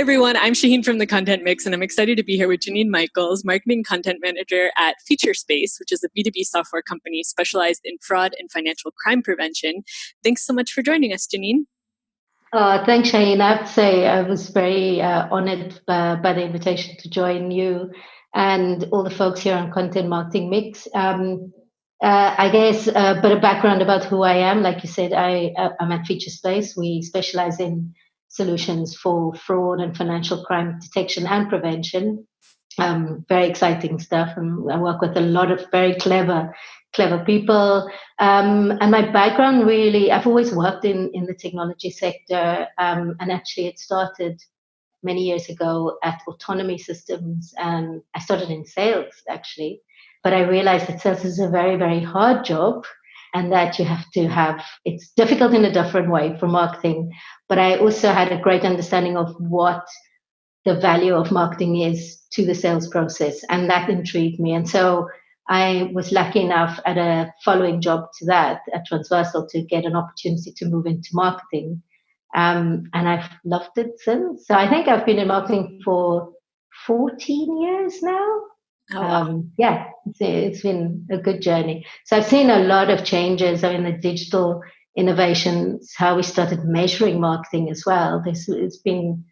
everyone. I'm Shaheen from The Content Mix, and I'm excited to be here with Janine Michaels, Marketing Content Manager at Featurespace, which is a B2B software company specialized in fraud and financial crime prevention. Thanks so much for joining us, Janine. Thanks, Shaheen. I have to say I was very honored by the invitation to join you and all the folks here on Content Marketing Mix. I guess a bit of background about who I am. Like you said, I'm at Featurespace. We specialize in solutions for fraud and financial crime detection and prevention. Very exciting stuff, and I work with a lot of very clever people. And my background really, I've always worked in the technology sector, and actually it started many years ago at autonomy systems, and I started in sales actually. But I realized that sales is a very, very hard job, and that you have to have, it's difficult in a different way from marketing. But I also had a great understanding of what the value of marketing is to the sales process, and that intrigued me. And so I was lucky enough at a following job to that at Transversal to get an opportunity to move into marketing. And I've loved it since. So I think I've been in marketing for 14 years now. Oh, wow. Yeah, it's been a good journey. So I've seen a lot of changes. I mean, the digital innovations, how we started measuring marketing as well. It's been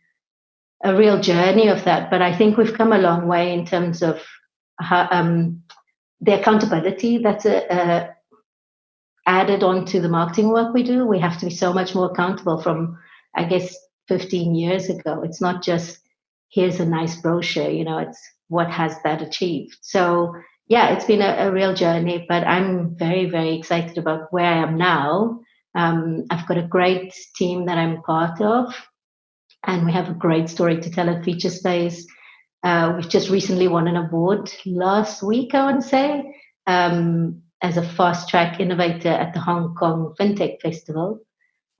a real journey of that. But I think we've come a long way in terms of how, the accountability that's added on to the marketing work we do. We have to be so much more accountable from, I guess, 15 years ago. It's not just, here's a nice brochure, it's what has that achieved. So yeah, it's been a real journey, but I'm very, very excited about where I am now. I've got a great team that I'm part of, and we have a great story to tell at Featurespace. We've just recently won an award last week, I want to say, as a fast track innovator at the Hong Kong FinTech Festival.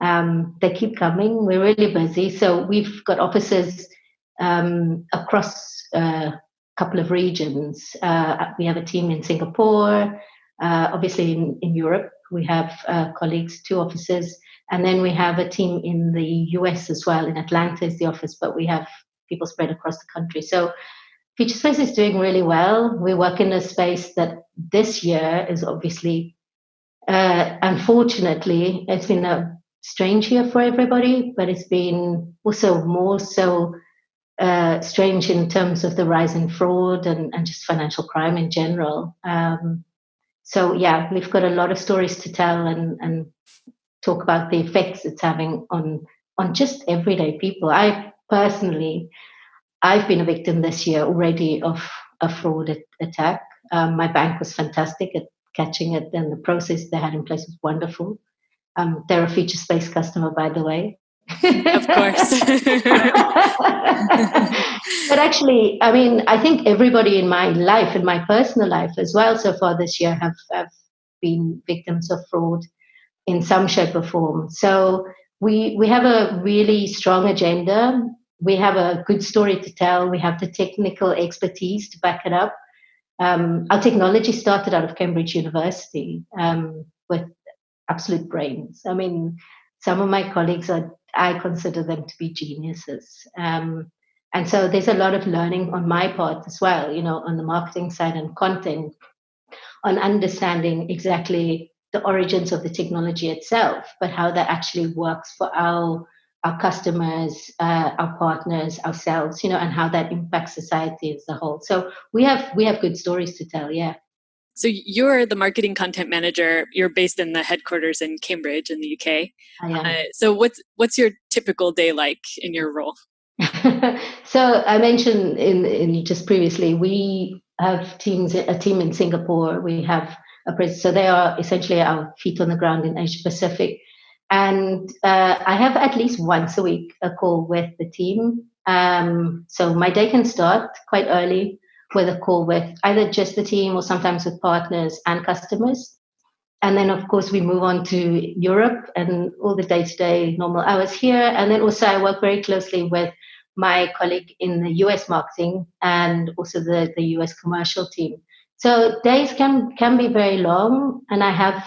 They keep coming. We're really busy. So we've got offices across a couple of regions. We have a team in Singapore, obviously in Europe. We have colleagues, 2 offices. And then we have a team in the US as well. In Atlanta is the office, but we have people spread across the country. So Featurespace is doing really well. We work in a space that this year is obviously, unfortunately, it's been a strange year for everybody, but it's been also more so strange in terms of the rise in fraud and just financial crime in general. So yeah, we've got a lot of stories to tell and talk about the effects it's having on just everyday people. I've been a victim this year already of a fraud attack. My bank was fantastic at catching it, and the process they had in place was wonderful. They're a Featurespace customer, by the way. Of course. But actually, I mean, I think everybody in my life, in my personal life as well, so far this year have been victims of fraud in some shape or form. So we have a really strong agenda. We have a good story to tell. We have the technical expertise to back it up. Our technology started out of Cambridge University with absolute brains. I mean, some of my colleagues I consider them to be geniuses. And so there's a lot of learning on my part as well, on the marketing side and content, on understanding exactly the origins of the technology itself, but how that actually works for our customers, our partners, ourselves, and how that impacts society as a whole. So we have good stories to tell, yeah. So you're the marketing content manager. You're based in the headquarters in Cambridge in the UK. I am. So what's your typical day like in your role? So I mentioned in just previously, we have a team in Singapore. We have so they are essentially our feet on the ground in Asia Pacific. And I have at least once a week a call with the team. So my day can start quite early with a call with either just the team or sometimes with partners and customers. And then, of course, we move on to Europe and all the day-to-day normal hours here. And then also I work very closely with my colleague in the US marketing and also the US commercial team. So days can be very long, and I have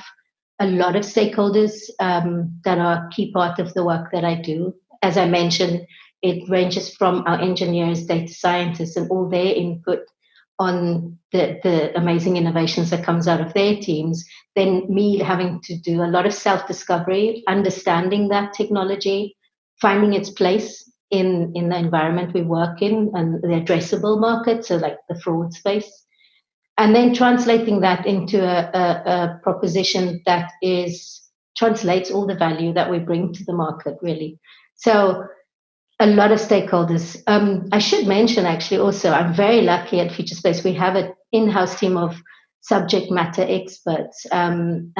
a lot of stakeholders that are a key part of the work that I do. As I mentioned, it ranges from our engineers, data scientists, and all their input on the amazing innovations that comes out of their teams, then me having to do a lot of self-discovery, understanding that technology, finding its place in the environment we work in and the addressable market, so like the fraud space, and then translating that into a proposition that is translates all the value that we bring to the market, really. So a lot of stakeholders. I should mention actually also, I'm very lucky at Featurespace. We have an in-house team of subject matter experts, and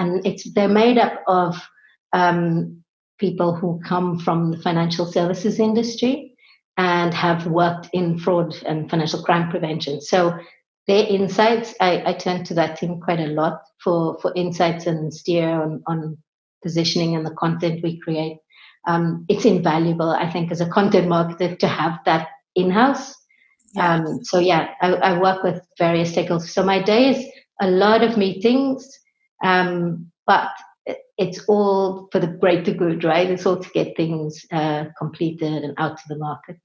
they're made up of people who come from the financial services industry and have worked in fraud and financial crime prevention. So their insights, I turn to that team quite a lot for insights and steer on positioning and the content we create. It's invaluable, I think, as a content marketer to have that in-house. Yeah. So yeah, I work with various stakeholders. So my day is a lot of meetings, but it's all for the greater good, right? It's all to get things completed and out to the market.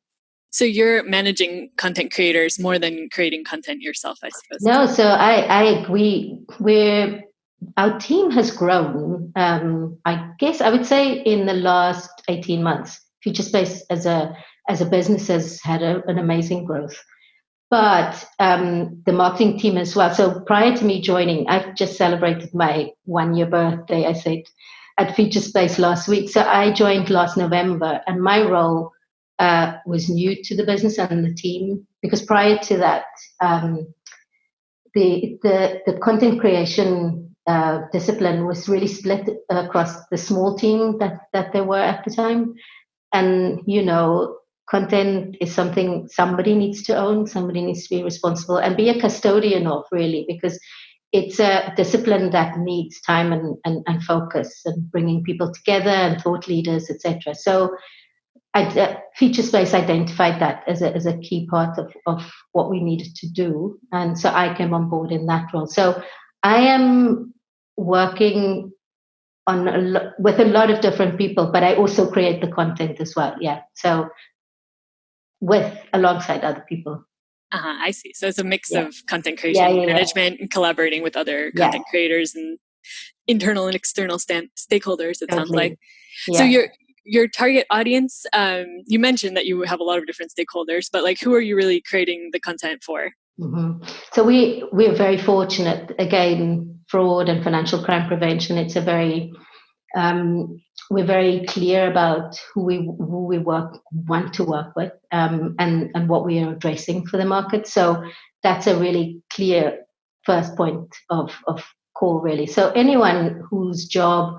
So you're managing content creators more than creating content yourself, I suppose. No, so I agree. Our team has grown. I guess I would say in the last 18 months, Featurespace as a business has had an amazing growth. But the marketing team as well. So prior to me joining, I've just celebrated my 1 year birthday, I said, at Featurespace last week. So I joined last November, and my role was new to the business and the team, because prior to that, the content creation discipline was really split across the small team that there were at the time. And content is something somebody needs to own, somebody needs to be responsible and be a custodian of, really, because it's a discipline that needs time and focus and bringing people together and thought leaders, etc. So Featurespace identified that as a key part of what we needed to do. And so I came on board in that role. So I am working with a lot of different people, but I also create the content as well. Yeah. So alongside other people. I see. So it's a mix of content Yeah, creation, management, and collaborating with other content creators and internal and external stakeholders, it sounds like. Yeah. So your target audience, you mentioned that you have a lot of different stakeholders, but like, who are you really creating the content for? Mm-hmm. So we're very fortunate. Again, fraud and financial crime prevention. It's a very we're very clear about who we want to work with, and what we are addressing for the market. So that's a really clear first point of call, really. So anyone whose job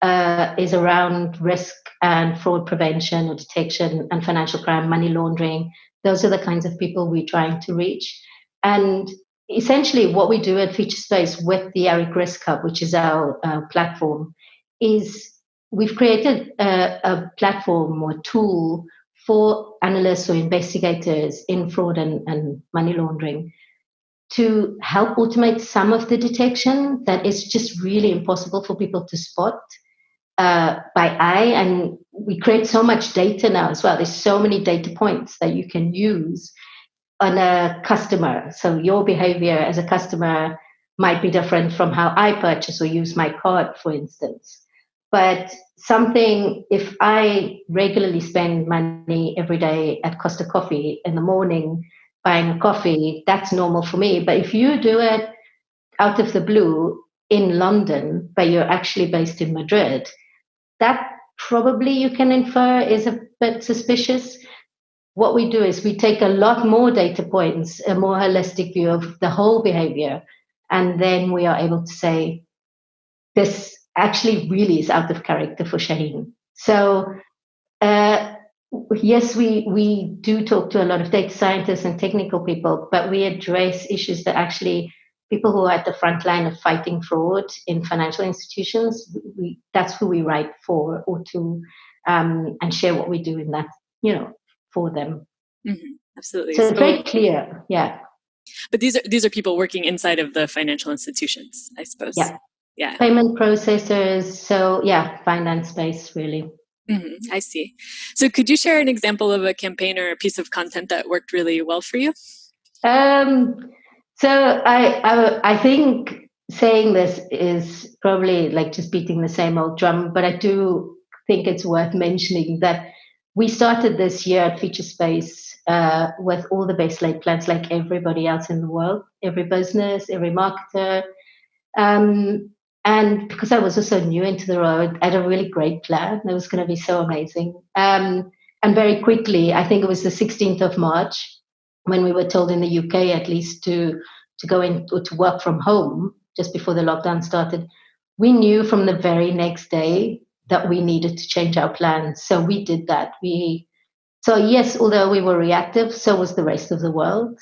is around risk and fraud prevention or detection and financial crime, money laundering, those are the kinds of people we're trying to reach. And essentially, what we do at Featurespace with the Eric Risk Hub, which is our platform, is we've created a platform or tool for analysts or investigators in fraud and money laundering to help automate some of the detection that is just really impossible for people to spot by eye. And we create so much data now as well. There's so many data points that you can use on a customer. So your behavior as a customer might be different from how I purchase or use my card, for instance. But if I regularly spend money every day at Costa Coffee in the morning buying a coffee, that's normal for me. But if you do it out of the blue in London, but you're actually based in Madrid, that probably you can infer is a bit suspicious. What we do is we take a lot more data points, a more holistic view of the whole behavior, and then we are able to say, this actually really is out of character for Shaheen. So, yes, we do talk to a lot of data scientists and technical people, but we address issues that actually people who are at the front line of fighting fraud in financial institutions, that's who we write for or to, and share what we do in that, for them. Mm-hmm. Absolutely. So it's very clear, yeah. But these are people working inside of the financial institutions, I suppose. Yeah. Yeah. Payment processors. So yeah, finance space, really. I see. So could you share an example of a campaign or a piece of content that worked really well for you? So I think saying this is probably like just beating the same old drum, but I do think it's worth mentioning that we started this year at Featurespace with all the best laid plans, like everybody else in the world, every business, every marketer. Um, and because I was also new into the role, I had a really great plan. It was going to be so amazing. And very quickly, I think it was the 16th of March, when we were told in the UK at least to go in or to work from home just before the lockdown started. We knew from the very next day that we needed to change our plans. So we did that. So yes, although we were reactive, so was the rest of the world.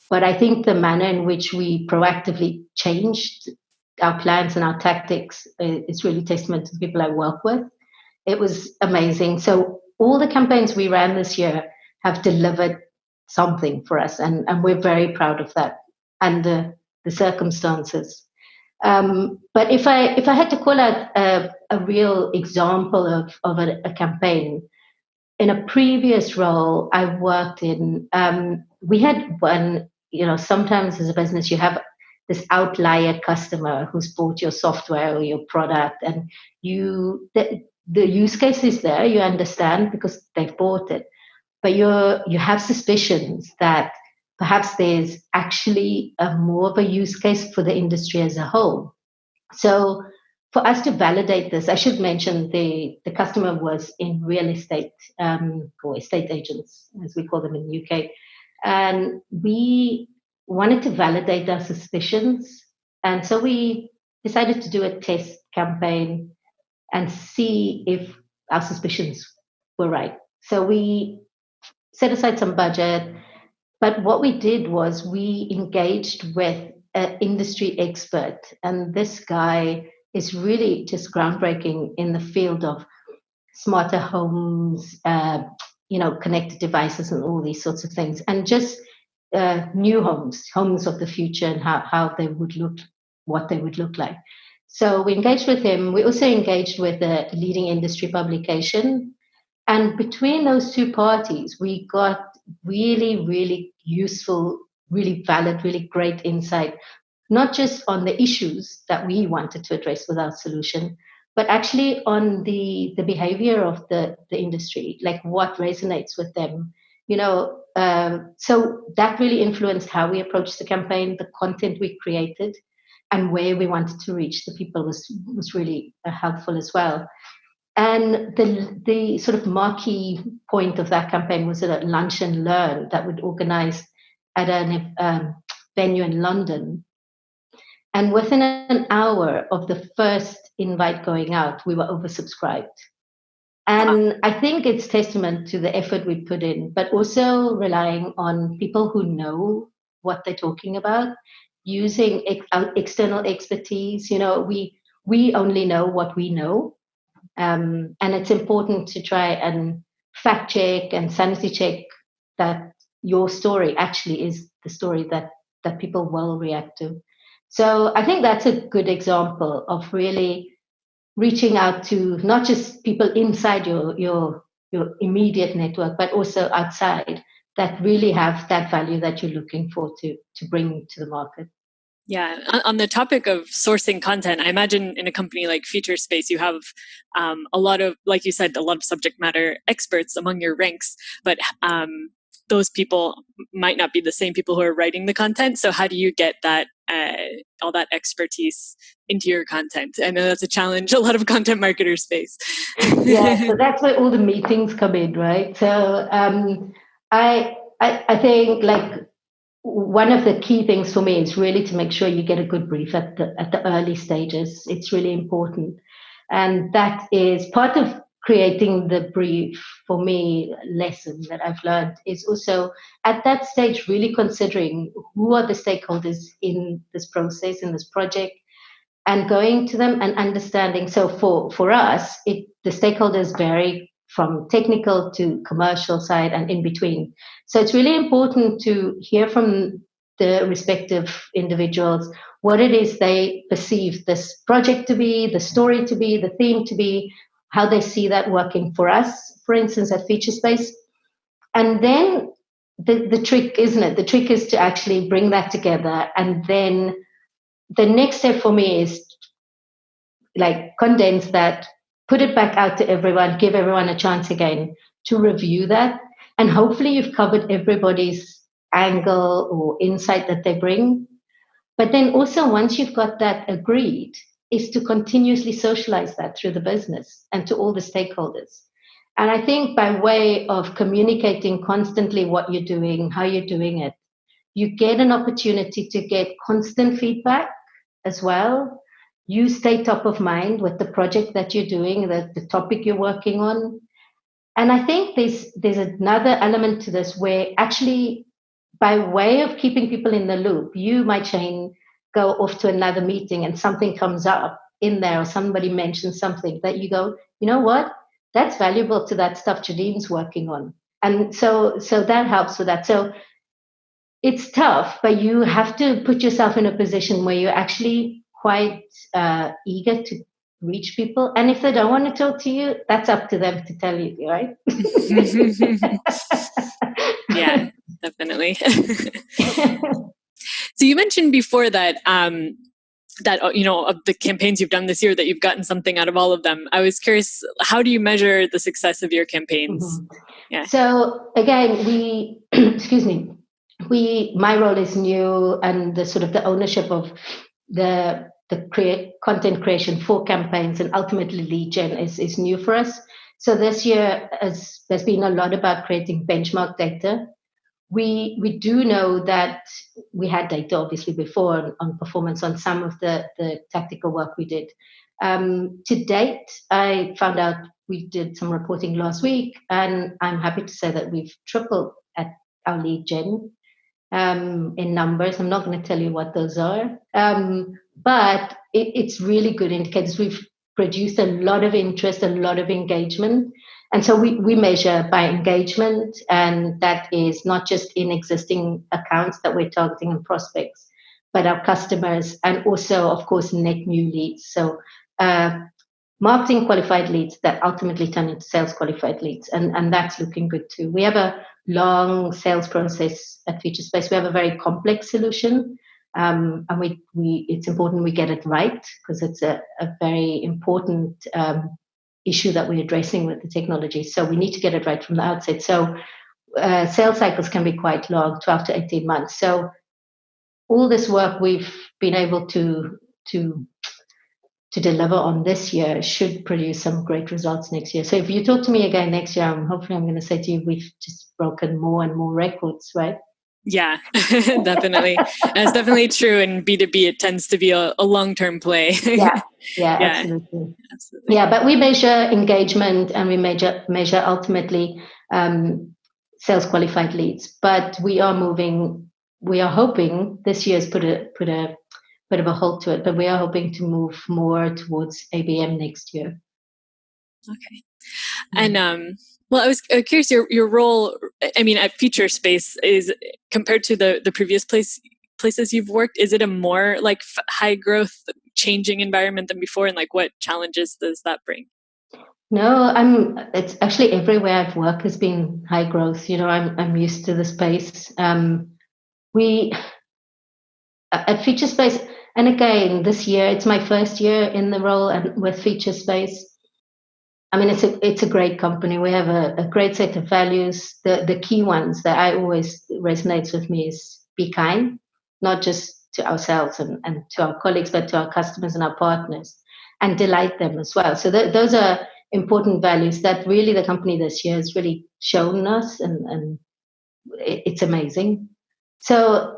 But I think the manner in which we proactively changed our plans and our tactics is really testament to the people I work with. It was amazing. So all the campaigns we ran this year have delivered something for us, and we're very proud of that under the circumstances. But if I had to call out a real example of a campaign, in a previous role I worked in, we had one, sometimes as a business, you have this outlier customer who's bought your software or your product, and the use case is there, you understand because they've bought it, but you have suspicions that perhaps there's actually more of a use case for the industry as a whole. So for us to validate this, I should mention the customer was in real estate, or estate agents, as we call them in the UK. And we wanted to validate our suspicions. And so we decided to do a test campaign and see if our suspicions were right. So we set aside some budget, but what we did was we engaged with an industry expert, and this guy is really just groundbreaking in the field of smarter homes, connected devices, and all these sorts of things, and just new homes of the future, and how they would look, what they would look like. So we engaged with him. We also engaged with a leading industry publication, and between those two parties, we got really, really useful, really valid, really great insight, not just on the issues that we wanted to address with our solution, but actually on the behavior of the industry, like what resonates with them. So that really influenced how we approached the campaign, the content we created, and where we wanted to reach the people was really helpful as well. And the sort of marquee point of that campaign was a lunch and learn that we'd organized at an venue in London. And within an hour of the first invite going out, we were oversubscribed. And I think it's testament to the effort we put in, but also relying on people who know what they're talking about, using external expertise. We only know what we know, and it's important to try and fact check and sanity check that your story actually is the story that people will react to. So I think that's a good example of really reaching out to not just people inside your immediate network, but also outside, that really have that value that you're looking for to bring to the market. Yeah, on the topic of sourcing content, I imagine in a company like Featurespace, you have a lot of, like you said, a lot of subject matter experts among your ranks, but those people might not be the same people who are writing the content. So how do you get that all that expertise into your content? I know that's a challenge a lot of content marketers face. Yeah, so that's where all the meetings come in, right? So I think, like, one of the key things for me is really to make sure you get a good brief at the early stages. It's really important, and that is part of creating the brief. For me, lesson that I've learned is also at that stage really considering who are the stakeholders in this process, in this project, and going to them and understanding. So for us, the stakeholders vary from technical to commercial side and in between. So it's really important to hear from the respective individuals what it is they perceive this project to be, the story to be, the theme to be, how they see that working for us, for instance, at Featurespace. And then the trick, isn't it? The trick is to actually bring that together. And then the next step for me is like condense that, put it back out to everyone, give everyone a chance again to review that. And hopefully you've covered everybody's angle or insight that they bring. But then also, once you've got that agreed, is to continuously socialize that through the business and to all the stakeholders. And I think by way of communicating constantly what you're doing, how you're doing it, you get an opportunity to get constant feedback as well. You stay top of mind with the project that you're doing, the topic you're working on. And I think there's another element to this where actually, by way of keeping people in the loop, you might, Shane, go off to another meeting and something comes up in there or somebody mentions something that you go, you know what? That's valuable to that stuff Janine's working on. And so that helps with that. So it's tough, but you have to put yourself in a position where you're actually quite eager to reach people. And if they don't want to talk to you, that's up to them to tell you, right? Yeah, definitely. So you mentioned before that of the campaigns you've done this year, that you've gotten something out of all of them. I was curious, how do you measure the success of your campaigns? Mm-hmm. Yeah. So again, excuse me, my role is new, and the sort of the ownership of the content creation for campaigns and ultimately lead gen is new for us. So this year, there's been a lot about creating benchmark data. We do know that we had data obviously before on performance on some of the tactical work we did. To date, I found out we did some reporting last week, and I'm happy to say that we've tripled at our lead gen in numbers. I'm not going to tell you what those are, but it's really good indicators. We've produced a lot of interest, a lot of engagement. And so we measure by engagement, and that is not just in existing accounts that we're targeting and prospects, but our customers, and also, of course, net new leads. So marketing qualified leads that ultimately turn into sales qualified leads. And that's looking good too. We have a long sales process at Featurespace. We have a very complex solution. And it's important we get it right, because it's a very important issue that we're addressing with the technology. So we need to get it right from the outset. So sales cycles can be quite long, 12 to 18 months. So all this work we've been able to deliver on this year should produce some great results next year. So if you talk to me again next year, hopefully I'm going to say to you, we've just broken more and more records, right? Yeah, definitely. It's definitely true. In B2B, it tends to be a long-term play. Yeah, absolutely. Yeah, but we measure engagement, and we measure ultimately sales qualified leads. But we are hoping this year's put a bit of a halt to it, but we are hoping to move more towards ABM next year. Okay. And well, I was curious, your role, I mean, at Featurespace is, compared to the previous places you've worked, is it a more like high growth, changing environment than before? And like, what challenges does that bring? No, it's actually everywhere I've worked has been high growth. You know, I'm used to the space. We at Featurespace, and again, this year, it's my first year in the role and with Featurespace. I mean, it's a great company. We have a great set of values. The key ones that I always resonates with me is be kind, not just to ourselves and to our colleagues, but to our customers and our partners, and delight them as well. So those are important values that really the company this year has really shown us, and it's amazing. So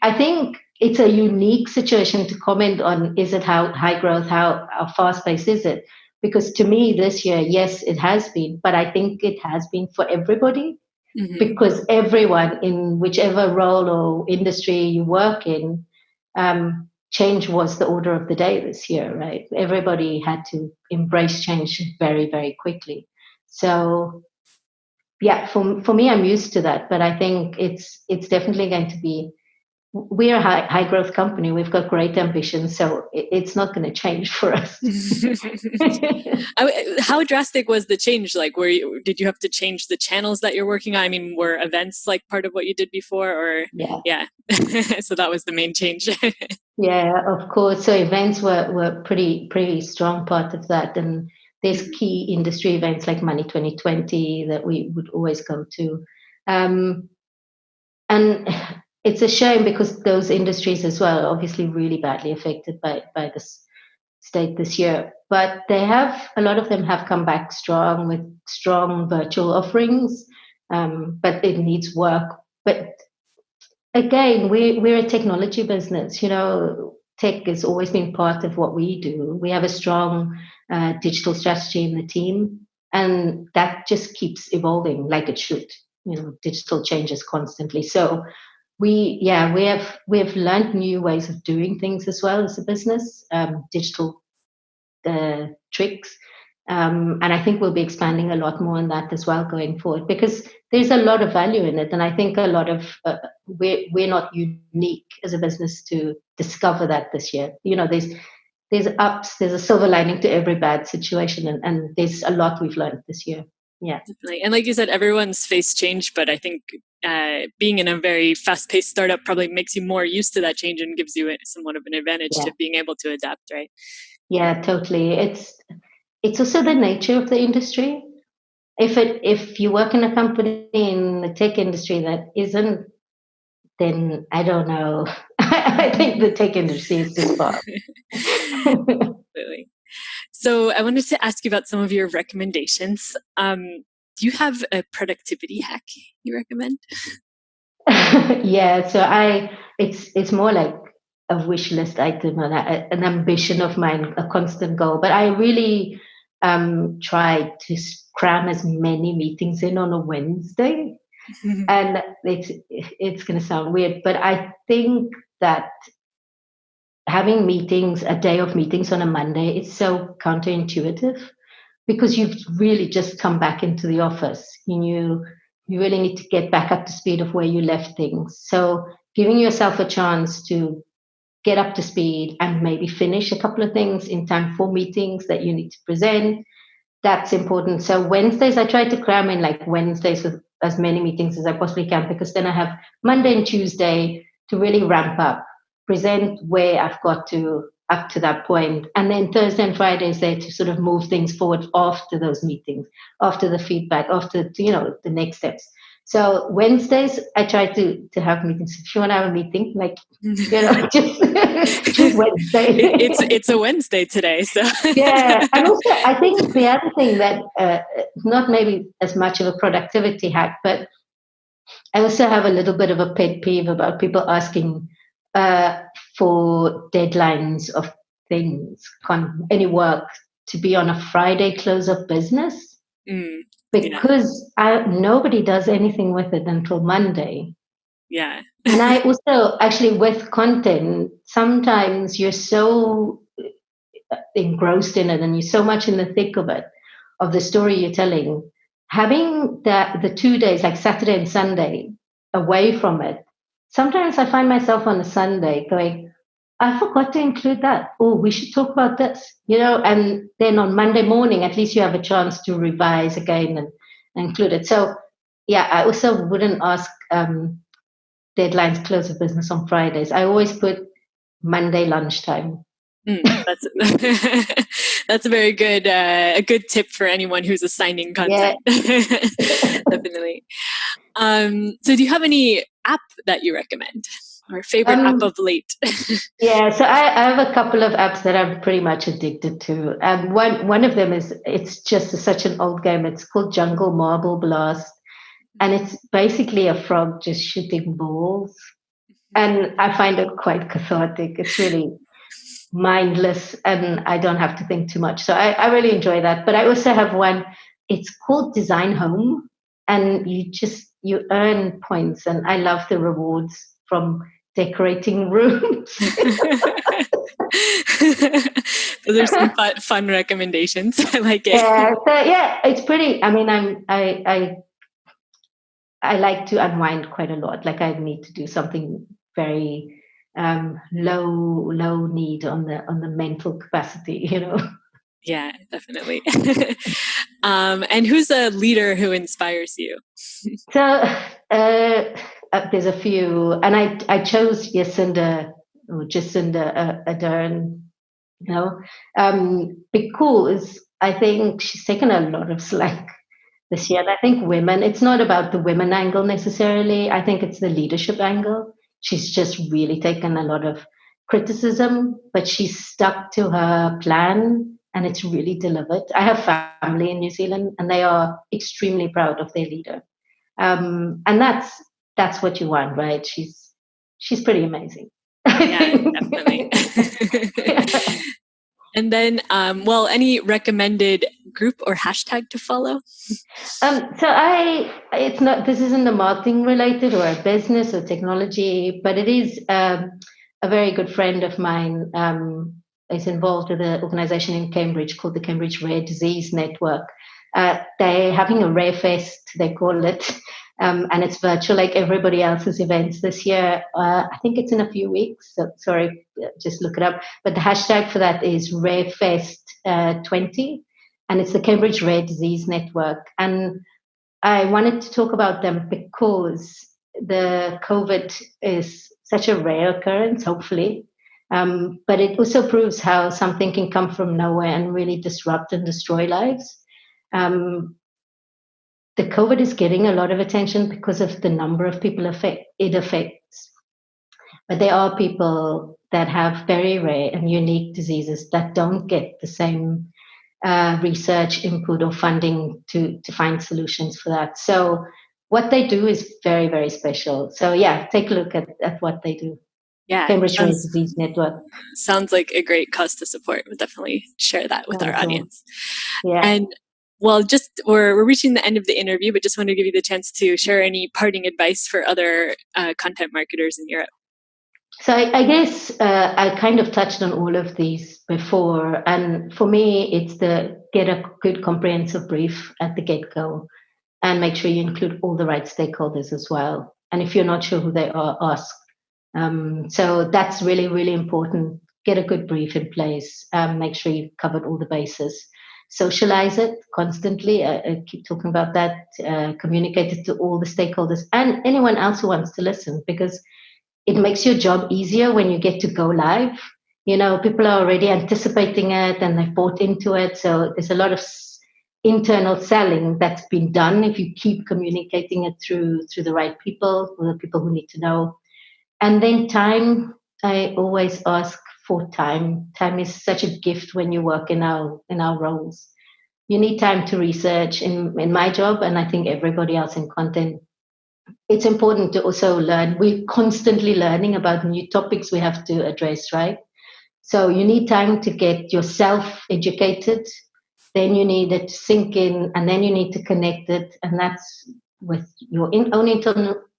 I think it's a unique situation to comment on. Is it how high growth, how fast paced is it? Because to me this year, yes, it has been, but I think it has been for everybody, because everyone in whichever role or industry you work in, change was the order of the day this year, right? Everybody had to embrace change very, very quickly. So yeah, for me, I'm used to that, but I think it's definitely going to be we're a high growth company. We've got great ambitions, so it's not going to change for us. How drastic was the change? Like, did you have to change the channels that you're working on? I mean, were events like part of what you did before, or yeah? So that was the main change. Yeah, of course. So events were pretty strong part of that, and there's key industry events like Money 2020 that we would always go to, and it's a shame because those industries as well are obviously really badly affected by this state this year. But a lot of them have come back strong with strong virtual offerings, but it needs work. But again, we're a technology business. Tech has always been part of what we do. We have a strong digital strategy in the team, and that just keeps evolving like it should. Digital changes constantly. So we have learned new ways of doing things as well as a business, digital tricks. And I think we'll be expanding a lot more on that as well going forward because there's a lot of value in it. And I think a lot of we're not unique as a business to discover that this year. There's ups, there's a silver lining to every bad situation, and there's a lot we've learned this year. Yeah, definitely. And like you said, everyone's faced change, but I think being in a very fast-paced startup probably makes you more used to that change and gives you somewhat of an advantage to being able to adapt, right? Yeah, totally. It's also the nature of the industry. If you work in a company in the tech industry that isn't, then I don't know. I think the tech industry is just far. Absolutely. So I wanted to ask you about some of your recommendations. Do you have a productivity hack you recommend? Yeah, so it's more like a wish list item and an ambition of mine, a constant goal. But I really try to cram as many meetings in on a Wednesday. And it's going to sound weird, but I think that having meetings, a day of meetings on a Monday, is so counterintuitive because you've really just come back into the office. You really need to get back up to speed of where you left things. So giving yourself a chance to get up to speed and maybe finish a couple of things in time for meetings that you need to present, that's important. So Wednesdays, I try to cram in like Wednesdays with as many meetings as I possibly can because then I have Monday and Tuesday to really ramp up, present where I've got to up to that point, and then Thursday and Friday is there to sort of move things forward after those meetings, after the feedback, after the next steps. So Wednesdays, I try to have meetings. If you want to have a meeting, like just choose Wednesday. It's a Wednesday today, so yeah. And also, I think the other thing that not maybe as much of a productivity hack, but I also have a little bit of a pet peeve about people asking uh, for deadlines of things, any work to be on a Friday close of business because nobody does anything with it until Monday. Yeah. And I also actually with content, sometimes you're so engrossed in it and you're so much in the thick of it, of the story you're telling, having the 2 days like Saturday and Sunday away from it, sometimes I find myself on a Sunday going, I forgot to include that. Oh, we should talk about this, and then on Monday morning, at least you have a chance to revise again and include it. So yeah, I also wouldn't ask deadlines close of business on Fridays. I always put Monday lunchtime. That's a very good a good tip for anyone who's assigning content. Yeah. Definitely. So do you have any app that you recommend or favorite app of late? Yeah, so I have a couple of apps that I'm pretty much addicted to. One of them it's just such an old game. It's called Jungle Marble Blast, and it's basically a frog just shooting balls, and I find it quite cathartic. It's really mindless and I don't have to think too much. So I really enjoy that. But I also have one, it's called Design Home, and you earn points, and I love the rewards from decorating rooms. Those are some fun recommendations. I like it. Yeah, so yeah, it's pretty. I mean, I like to unwind quite a lot. Like I need to do something very low need on the mental capacity, you know. Yeah, definitely. And who's a leader who inspires you? So there's a few, and I chose Jacinda Ardern, you know, because I think she's taken a lot of slack this year. And I think women, it's not about the women angle necessarily. I think it's the leadership angle. She's just really taken a lot of criticism, but she's stuck to her plan and it's really delivered. I have family in New Zealand and they are extremely proud of their leader. And that's what you want, right? She's pretty amazing. I Yeah, definitely. think. And then, well, any recommended group or hashtag to follow? So it's not, this isn't a marketing related or a business or technology, but it is a very good friend of mine is involved with an organization in Cambridge called the Cambridge Rare Disease Network. They're having a Rare Fest, they call it, and it's virtual like everybody else's events this year. I think it's in a few weeks, so sorry, just look it up. But the hashtag for that is RareFest 20, and it's the Cambridge Rare Disease Network. And I wanted to talk about them because the COVID is such a rare occurrence, hopefully. But it also proves how something can come from nowhere and really disrupt and destroy lives. Um, the COVID is getting a lot of attention because of the number of people it affects. But there are people that have very rare and unique diseases that don't get the same research input or funding to find solutions for that. So what they do is very, very special. So yeah, take a look at what they do. Yeah, Cambridge Rare Disease Network. sounds like a great cause to support. We'll definitely share that with our audience. Yeah. And well, just we're reaching the end of the interview, but just want to give you the chance to share any parting advice for other content marketers in Europe. So I guess I kind of touched on all of these before, and for me, it's the get a good comprehensive brief at the get-go, and make sure you include all the right stakeholders as well. And if you're not sure who they are, ask. So that's really, really important. Get a good brief in place. Make sure you've covered all the bases. Socialize it constantly. I keep talking about that. Communicate it to all the stakeholders and anyone else who wants to listen, because it makes your job easier when you get to go live. You know, people are already anticipating it and they've bought into it. So there's a lot of internal selling that's been done if you keep communicating it through the right people, or the people who need to know. And then time, I always ask for time. Time is such a gift when you work in our roles. You need time to research in my job, and I think everybody else in content. It's important to also learn. We're constantly learning about new topics we have to address, right? So you need time to get yourself educated. Then you need it to sink in, and then you need to connect it, and that's with your own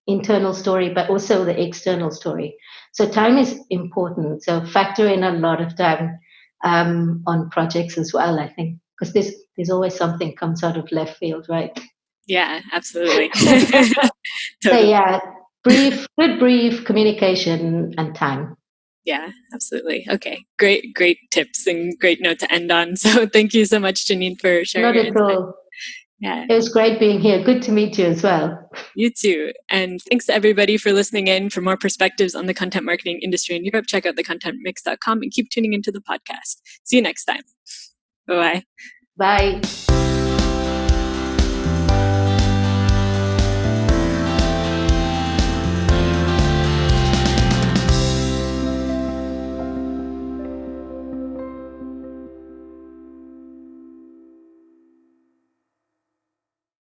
internal story, but also the external story. So time is important. So factor in a lot of time on projects as well. I think because there's always something comes out of left field, right? Yeah, absolutely. So Totally. yeah, good brief, communication, and time. Yeah, absolutely. Okay, great tips and great note to end on. So thank you so much, Janine, for sharing Not your at insight. all. Yeah, It was great being here. Good to meet you as well. you too. And thanks to everybody for listening in. For more perspectives on the content marketing industry in Europe, check out thecontentmix.com and keep tuning into the podcast. See you next time. Bye-bye. Bye.